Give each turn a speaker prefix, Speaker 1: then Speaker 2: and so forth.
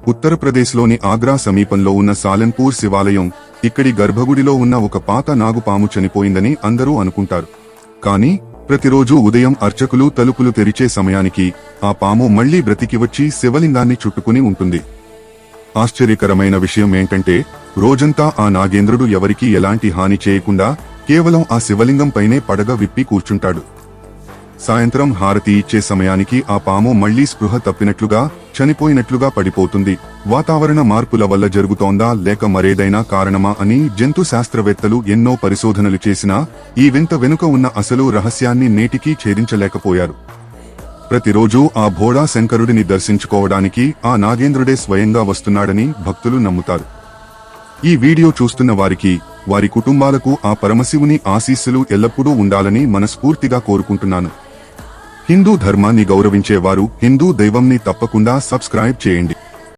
Speaker 1: ఉత్తరప్రదేశ్లోని ఆగ్రా సమీపంలో ఉన్న సాలన్పూర్ శివాలయం. ఇక్కడి గర్భగుడిలో ఉన్న ఒక పాత నాగుపాము చనిపోయిందని అందరూ అనుకుంటారు. కానీ ప్రతిరోజూ ఉదయం అర్చకులు తలుపులు తెరిచే సమయానికి ఆ పాము మళ్లీ బ్రతికి వచ్చి శివలింగాన్ని చుట్టుకుని ఉంటుంది. ఆశ్చర్యకరమైన విషయం ఏంటంటే రోజంతా ఆ నాగేంద్రుడు ఎవరికీ ఎలాంటి హాని చేయకుండా కేవలం ఆ శివలింగం పైనే పడగ విప్పి కూర్చుంటాడు. సాయంత్రం హారతి ఇచ్చే సమయానికి ఆ పాము మళ్లీ స్పృహ తప్పినట్లుగా చనిపోయినట్లుగా పడిపోతుంది. వాతావరణ మార్పుల వల్ల జరుగుతోందా లేక మరేదైనా కారణమా అని జంతు శాస్త్రవేత్తలు ఎన్నో పరిశోధనలు చేసినా ఈ వింత వెనుక ఉన్న అసలు రహస్యాన్ని నేటికీ ఛేదించలేకపోయారు. ప్రతిరోజూ ఆ భోళా శంకరుడిని దర్శించుకోవడానికి ఆ నాగేంద్రుడే స్వయంగా వస్తున్నాడని భక్తులు నమ్ముతారు. ఈ వీడియో చూస్తున్న వారికి, వారి కుటుంబాలకు ఆ పరమశివుని ఆశీస్సులు ఎల్లప్పుడూ ఉండాలని మనస్ఫూర్తిగా కోరుకుంటున్నాను. హిందూ ధర్మాన్ని గౌరవించేవారు హిందూ దైవంని తప్పకుండా సబ్స్క్రైబ్ చేయండి.